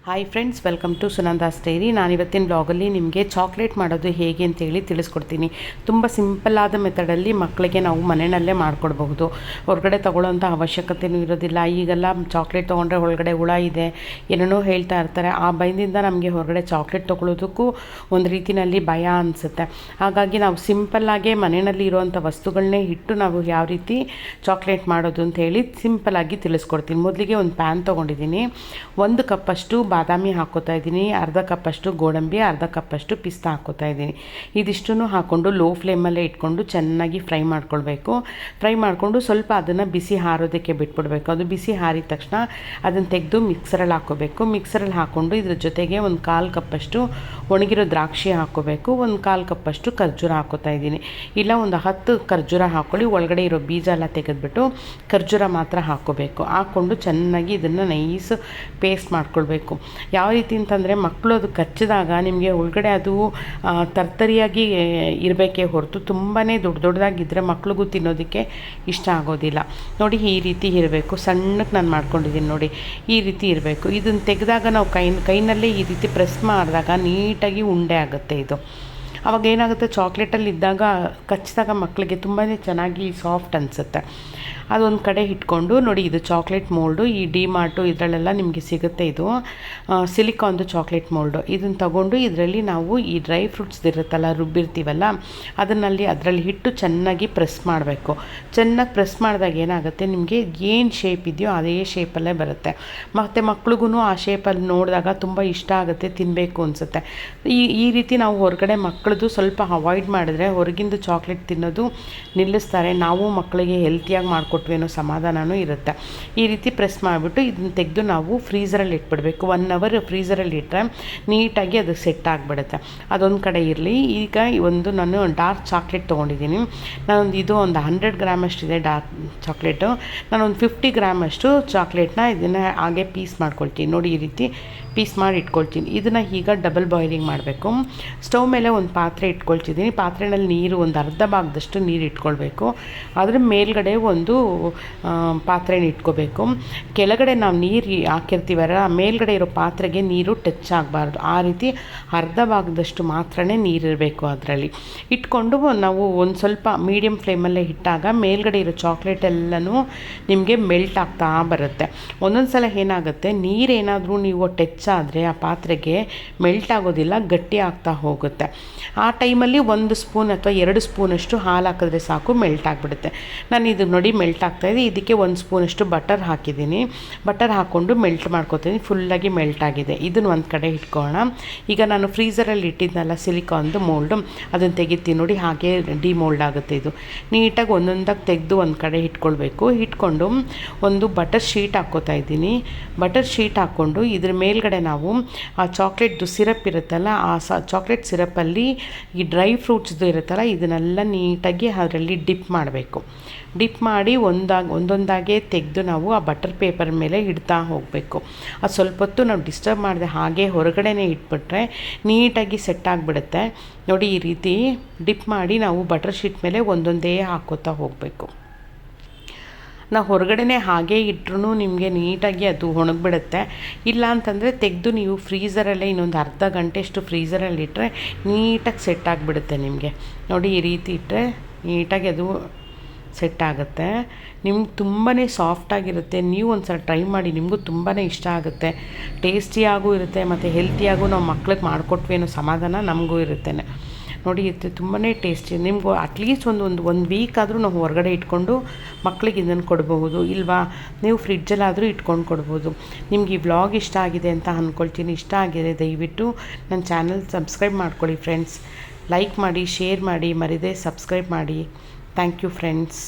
Hi friends, welcome to Sunanda's diary. ನಾನಿವತ್ತಿನ ಬ್ಲಾಗಲ್ಲಿ ನಿಮಗೆ ಚಾಕ್ಲೇಟ್ ಮಾಡೋದು ಹೇಗೆ ಅಂತೇಳಿ ತಿಳಿಸ್ಕೊಡ್ತೀನಿ. ತುಂಬ ಸಿಂಪಲ್ಲಾದ ಮೆಥಡಲ್ಲಿ ಮಕ್ಕಳಿಗೆ ನಾವು ಮನೆಯಲ್ಲೇ ಮಾಡಿಕೊಡ್ಬಹುದು. ಹೊರಗಡೆ ತೊಗೊಳ್ಳೋಂಥ ಅವಶ್ಯಕತೆಯೂ ಇರೋದಿಲ್ಲ. ಈಗೆಲ್ಲ ಚಾಕ್ಲೇಟ್ ತೊಗೊಂಡ್ರೆ ಒಳಗಡೆ ಹುಳ ಇದೆ ಏನೇನೋ ಹೇಳ್ತಾ ಇರ್ತಾರೆ. ಆ ಭಯದಿಂದ ನಮಗೆ ಹೊರಗಡೆ ಚಾಕ್ಲೇಟ್ ತೊಗೊಳ್ಳೋದಕ್ಕೂ ಒಂದು ರೀತಿಯಲ್ಲಿ ಭಯ ಅನಿಸುತ್ತೆ. ಹಾಗಾಗಿ ನಾವು ಸಿಂಪಲ್ಲಾಗೆ ಮನೆಯಲ್ಲಿ ಇರುವಂಥ ವಸ್ತುಗಳನ್ನೇ ಇಟ್ಟು ನಾವು ಯಾವ ರೀತಿ ಚಾಕ್ಲೇಟ್ ಮಾಡೋದು ಅಂತ ಹೇಳಿ ಸಿಂಪಲ್ಲಾಗಿ ತಿಳಿಸ್ಕೊಡ್ತೀನಿ. ಮೊದಲಿಗೆ ಒಂದು ಪ್ಯಾನ್ ತೊಗೊಂಡಿದ್ದೀನಿ. 1 ಕಪ್ಪಷ್ಟು ಬಾದಾಮಿ ಹಾಕ್ಕೋತಾ ಇದ್ದೀನಿ, ಅರ್ಧ ಕಪ್ಪಷ್ಟು ಗೋಡಂಬಿ, ಅರ್ಧ ಕಪ್ಪಷ್ಟು ಪಿಸ್ತಾ ಹಾಕ್ಕೋತಾ ಇದ್ದೀನಿ. ಇದಿಷ್ಟನ್ನು ಹಾಕ್ಕೊಂಡು ಲೋ ಫ್ಲೇಮಲ್ಲೇ ಇಟ್ಕೊಂಡು ಚೆನ್ನಾಗಿ ಫ್ರೈ ಮಾಡ್ಕೊಳ್ಬೇಕು. ಫ್ರೈ ಮಾಡಿಕೊಂಡು ಸ್ವಲ್ಪ ಅದನ್ನು ಬಿಸಿ ಹಾರೋದಕ್ಕೆ ಬಿಟ್ಬಿಡ್ಬೇಕು. ಅದು ಬಿಸಿ ಹಾರಿದ ತಕ್ಷಣ ಅದನ್ನು ತೆಗೆದು ಮಿಕ್ಸರಲ್ಲಿ ಹಾಕ್ಕೋಬೇಕು. ಮಿಕ್ಸರಲ್ಲಿ ಹಾಕ್ಕೊಂಡು ಇದ್ರ ಜೊತೆಗೆ 1/4 ಕಪ್ಪಷ್ಟು ಒಣಗಿರೋ ದ್ರಾಕ್ಷಿ ಹಾಕ್ಕೋಬೇಕು. 1/4 ಕಪ್ಪಷ್ಟು ಖರ್ಜೂರ ಹಾಕ್ಕೋತಾ ಇದ್ದೀನಿ. ಇಲ್ಲ ಒಂದು 10 ಖರ್ಜೂರ ಹಾಕ್ಕೊಳ್ಳಿ. ಒಳಗಡೆ ಇರೋ ಬೀಜ ಎಲ್ಲ ತೆಗೆದುಬಿಟ್ಟು ಖರ್ಜೂರ ಮಾತ್ರ ಹಾಕ್ಕೋಬೇಕು. ಹಾಕ್ಕೊಂಡು ಚೆನ್ನಾಗಿ ಇದನ್ನು ನೈಸ್ ಪೇಸ್ಟ್ ಮಾಡ್ಕೊಳ್ಬೇಕು. ಯಾವ ರೀತಿ ಅಂತಂದರೆ ಮಕ್ಕಳು ಅದು ಕಚ್ಚಿದಾಗ ನಿಮಗೆ ಒಳಗಡೆ ಅದು ತರ್ತರಿಯಾಗಿ ಇರಬೇಕೇ ಹೊರತು ತುಂಬಾ ದೊಡ್ಡದಾಗಿದ್ದರೆ ಮಕ್ಳಿಗೂ ತಿನ್ನೋದಕ್ಕೆ ಇಷ್ಟ ಆಗೋದಿಲ್ಲ. ನೋಡಿ, ಈ ರೀತಿ ಇರಬೇಕು. ಸಣ್ಣಕ್ಕೆ ನಾನು ಮಾಡ್ಕೊಂಡಿದ್ದೀನಿ ನೋಡಿ, ಈ ರೀತಿ ಇರಬೇಕು. ಇದನ್ನು ತೆಗೆದಾಗ ನಾವು ಕೈನಲ್ಲೇ ಈ ರೀತಿ ಪ್ರೆಸ್ ಮಾಡಿದಾಗ ನೀಟಾಗಿ ಉಂಡೆ ಆಗುತ್ತೆ. ಇದು ಅವಾಗ ಏನಾಗುತ್ತೆ, ಚಾಕ್ಲೇಟಲ್ಲಿ ಇದ್ದಾಗ ಕಚ್ಚಿದಾಗ ಮಕ್ಕಳಿಗೆ ತುಂಬಾ ಚೆನ್ನಾಗಿ ಸಾಫ್ಟ್ ಅನಿಸುತ್ತೆ. ಅದೊಂದು ಕಡೆ ಇಟ್ಕೊಂಡು ನೋಡಿ, ಇದು ಚಾಕ್ಲೇಟ್ ಮೋಲ್ಡು. ಈ ಡಿ-ಮಾರ್ಟು ಇದರಲ್ಲೆಲ್ಲ ನಿಮಗೆ ಸಿಗುತ್ತೆ. ಇದು ಸಿಲಿಕಾನ್ದು ಚಾಕ್ಲೇಟ್ ಮೋಲ್ಡು. ಇದನ್ನು ತಗೊಂಡು ಇದರಲ್ಲಿ ನಾವು ಈ ಡ್ರೈ ಫ್ರೂಟ್ಸ್ ಇರುತ್ತಲ್ಲ, ರುಬ್ಬಿರ್ತೀವಲ್ಲ, ಅದರಲ್ಲಿ ಇಟ್ಟು ಚೆನ್ನಾಗಿ ಪ್ರೆಸ್ ಮಾಡಬೇಕು. ಚೆನ್ನಾಗಿ ಪ್ರೆಸ್ ಮಾಡಿದಾಗ ಏನಾಗುತ್ತೆ, ನಿಮಗೆ ಏನು ಶೇಪ್ ಇದೆಯೋ ಅದೇ ಶೇಪಲ್ಲೇ ಬರುತ್ತೆ. ಮತ್ತು ಮಕ್ಳಿಗೂ ಆ ಶೇಪಲ್ಲಿ ನೋಡಿದಾಗ ತುಂಬ ಇಷ್ಟ ಆಗುತ್ತೆ, ತಿನ್ನಬೇಕು ಅನಿಸುತ್ತೆ. ಈ ರೀತಿ ನಾವು ಹೊರಗಡೆ ಮಕ್ಕಳದು ಸ್ವಲ್ಪ ಅವಾಯ್ಡ್ ಮಾಡಿದ್ರೆ ಹೊರಗಿಂದು ಚಾಕ್ಲೇಟ್ ತಿನ್ನೋದು ನಿಲ್ಲಿಸ್ತಾರೆ. ನಾವು ಮಕ್ಕಳಿಗೆ ಹೆಲ್ತಿಯಾಗಿ ಮಾಡಿಕೊಟ್ವಿ ಅನ್ನೋ ಸಮಾಧಾನವೂ ಇರುತ್ತೆ. ಈ ರೀತಿ ಪ್ರೆಸ್ ಮಾಡಿಬಿಟ್ಟು ಇದನ್ನು ತೆಗೆದು ನಾವು ಫ್ರೀಝರಲ್ಲಿ ಇಟ್ಬಿಡಬೇಕು. 1 ಅವರ್ ಫ್ರೀಝರಲ್ಲಿ ಇಟ್ಟರೆ ನೀಟಾಗಿ ಅದು ಸೆಟ್ ಆಗಿಬಿಡುತ್ತೆ. ಅದೊಂದು ಕಡೆ ಇರಲಿ. ಈಗ ನಾನು ಡಾರ್ಕ್ ಚಾಕ್ಲೇಟ್ ತೊಗೊಂಡಿದ್ದೀನಿ. ಇದು ಒಂದು 100 ಗ್ರಾಮಷ್ಟಿದೆ ಡಾರ್ಕ್ ಚಾಕ್ಲೇಟು. ನಾನೊಂದು 50 ಗ್ರಾಮಷ್ಟು ಚಾಕ್ಲೇಟ್ನ ಇದನ್ನು ಹಾಗೆ ಪೀಸ್ ಮಾಡ್ಕೊಳ್ತೀನಿ. ನೋಡಿ, ಈ ರೀತಿ ಪೀಸ್ ಮಾಡಿ ಇಟ್ಕೊಳ್ತೀನಿ. ಇದನ್ನು ಈಗ ಡಬಲ್ ಬಾಯ್ಲಿಂಗ್ ಮಾಡಬೇಕು. ಸ್ಟವ್ ಮೇಲೆ ಒಂದು ಪಾತ್ರೆ ಇಟ್ಕೊಳ್ತಿದ್ದೀನಿ. ಪಾತ್ರೆಯಲ್ಲಿ ನೀರು ಒಂದು ಅರ್ಧ ಭಾಗದಷ್ಟು ನೀರು ಇಟ್ಕೊಳ್ಬೇಕು. ಅದರ ಮೇಲ್ಗಡೆ ಒಂದು ಪಾತ್ರೆನ ಇಟ್ಕೋಬೇಕು. ಕೆಳಗಡೆ ನಾವು ನೀರು ಹಾಕಿರ್ತೀವಲ್ಲ, ಮೇಲ್ಗಡೆ ಇರೋ ಪಾತ್ರೆಗೆ ನೀರು ಟಚ್ ಆಗಬಾರ್ದು. ಆ ರೀತಿ ಅರ್ಧ ಭಾಗದಷ್ಟು ಮಾತ್ರನೇ ನೀರಿರಬೇಕು. ಅದರಲ್ಲಿ ಇಟ್ಕೊಂಡು ನಾವು ಒಂದು ಸ್ವಲ್ಪ ಮೀಡಿಯಮ್ ಫ್ಲೇಮಲ್ಲೇ ಇಟ್ಟಾಗ ಮೇಲ್ಗಡೆ ಇರೋ ಚಾಕ್ಲೇಟ್ ಎಲ್ಲನೂ ನಿಮಗೆ ಮೆಲ್ಟ್ ಆಗ್ತಾ ಬರುತ್ತೆ. ಒಂದೊಂದು ಸಲ ಏನಾಗುತ್ತೆ, ನೀರೇನಾದರೂ ನೀವು ಟಚ್ ಆದರೆ ಆ ಪಾತ್ರೆಗೆ ಮೆಲ್ಟ್ ಆಗೋದಿಲ್ಲ, ಗಟ್ಟಿ ಆಗ್ತಾ ಹೋಗುತ್ತೆ. ಆ ಟೈಮಲ್ಲಿ 1 ಸ್ಪೂನ್ ಅಥವಾ 2 ಸ್ಪೂನಷ್ಟು ಹಾಲು ಹಾಕಿದ್ರೆ ಸಾಕು, ಮೆಲ್ಟ್ ಆಗಿಬಿಡುತ್ತೆ. ನಾನು ಇದು ನೋಡಿ ಮೆಲ್ಟ್ ಆಗ್ತಾಯಿದೆ. ಇದಕ್ಕೆ 1 ಸ್ಪೂನಷ್ಟು ಬಟರ್ ಹಾಕಿದ್ದೀನಿ. ಬಟರ್ ಹಾಕ್ಕೊಂಡು ಮೆಲ್ಟ್ ಮಾಡ್ಕೊತೀನಿ. ಫುಲ್ಲಾಗಿ ಮೆಲ್ಟ್ ಆಗಿದೆ. ಇದನ್ನು ಒಂದು ಕಡೆ ಇಟ್ಕೊಳ್ಳೋಣ. ಈಗ ನಾನು ಫ್ರೀಝರಲ್ಲಿ ಇಟ್ಟಿದ್ನಲ್ಲ ಸಿಲಿಕಾನ್ದು ಮೋಲ್ಡು, ಅದನ್ನು ತೆಗಿತೀನಿ. ನೋಡಿ, ಹಾಗೆ ಡಿಮೋಲ್ಡ್ ಆಗುತ್ತೆ. ಇದು ನೀಟಾಗಿ ಒಂದೊಂದಾಗಿ ತೆಗೆದು ಒಂದು ಕಡೆ ಇಟ್ಕೊಳ್ಬೇಕು. ಇಟ್ಕೊಂಡು ಒಂದು ಬಟರ್ ಶೀಟ್ ಹಾಕ್ಕೋತಾ ಇದ್ದೀನಿ. ಬಟರ್ ಶೀಟ್ ಹಾಕ್ಕೊಂಡು ಇದ್ರ ಮೇಲ್ಗಡೆ ನಾವು ಆ ಚಾಕ್ಲೇಟ್ದು ಸಿರಪ್ ಇರುತ್ತಲ್ಲ, ಆ ಚಾಕ್ಲೇಟ್ ಸಿರಪ್ಪಲ್ಲಿ ಈ ಡ್ರೈ ಫ್ರೂಟ್ಸ್ದು ಇರುತ್ತಲ್ಲ, ಇದನ್ನೆಲ್ಲ ನೀಟಾಗಿ ಅದರಲ್ಲಿ ಡಿಪ್ ಮಾಡಬೇಕು. ಡಿಪ್ ಮಾಡಿ ಒಂದೊಂದಾಗೆ ತೆಗೆದು ನಾವು ಆ ಬಟರ್ ಪೇಪರ್ ಮೇಲೆ ಇಡ್ತಾ ಹೋಗಬೇಕು. ಅದು ಸ್ವಲ್ಪ ಹೊತ್ತು ನಾವು ಡಿಸ್ಟರ್ಬ್ ಮಾಡಿದೆ ಹಾಗೆ ಹೊರಗಡೆನೇ ಇಟ್ಬಿಟ್ರೆ ನೀಟಾಗಿ ಸೆಟ್ ಆಗಿಬಿಡುತ್ತೆ. ನೋಡಿ, ಈ ರೀತಿ ಡಿಪ್ ಮಾಡಿ ನಾವು ಬಟರ್ ಶೀಟ್ ಮೇಲೆ ಒಂದೊಂದೇ ಹಾಕ್ಕೋತಾ ಹೋಗಬೇಕು. ನಾವು ಹೊರಗಡೆನೇ ಹಾಗೆ ಇಟ್ಟರೂ ನಿಮಗೆ ನೀಟಾಗಿ ಅದು ಒಣಗಿಬಿಡುತ್ತೆ. ಇಲ್ಲ ಅಂತಂದರೆ ತೆಗೆದು ನೀವು ಫ್ರೀಝರಲ್ಲೇ ಇನ್ನೊಂದು ಅರ್ಧ ಗಂಟೆಷ್ಟು ಫ್ರೀಝರಲ್ಲಿ ಇಟ್ಟರೆ ನೀಟಾಗಿ ಸೆಟ್ ಆಗಿಬಿಡುತ್ತೆ ನಿಮಗೆ. ನೋಡಿ, ಈ ರೀತಿ ಇಟ್ಟರೆ ನೀಟಾಗಿ ಅದು ಸೆಟ್ ಆಗುತ್ತೆ. ನಿಮ್ಗೆ ತುಂಬಾ ಸಾಫ್ಟಾಗಿರುತ್ತೆ. ನೀವು ಒಂದು ಸಲ ಟ್ರೈ ಮಾಡಿ, ನಿಮಗೂ ತುಂಬಾ ಇಷ್ಟ ಆಗುತ್ತೆ. ಟೇಸ್ಟಿಯಾಗೂ ಇರುತ್ತೆ ಮತ್ತು ಹೆಲ್ತಿಯಾಗೂ ನಾವು ಮಕ್ಳಿಗೆ ಮಾಡಿಕೊಟ್ವಿ ಅನ್ನೋ ಸಮಾಧಾನ ನಮಗೂ ಇರುತ್ತೆ. ನೋಡಿ, ಇದು ತುಂಬಾ ಟೇಸ್ಟಿ. ನಿಮಗೂ ಅಟ್ಲೀಸ್ಟ್ ಒಂದು ವೀಕ್ ಆದರೂ ನಾವು ಹೊರಗಡೆ ಇಟ್ಕೊಂಡು ಮಕ್ಕಳಿಗೆ ಇದನ್ನು ಕೊಡ್ಬೋದು. ಇಲ್ವಾ, ನೀವು ಫ್ರಿಡ್ಜಲ್ಲಾದರೂ ಇಟ್ಕೊಂಡು ಕೊಡ್ಬೋದು. ನಿಮ್ಗೆ ಈ ವ್ಲಾಗ್ ಇಷ್ಟ ಆಗಿದೆ ಅಂತ ಅಂದ್ಕೊಳ್ತೀನಿ. ಇಷ್ಟ ಆಗಿದೆ ದಯವಿಟ್ಟು ನನ್ನ ಚಾನಲ್ ಸಬ್ಸ್ಕ್ರೈಬ್ ಮಾಡ್ಕೊಳ್ಳಿ ಫ್ರೆಂಡ್ಸ್. ಲೈಕ್ ಮಾಡಿ, ಶೇರ್ ಮಾಡಿ, ಮರಿದೇ ಸಬ್ಸ್ಕ್ರೈಬ್ ಮಾಡಿ. Thank you friends.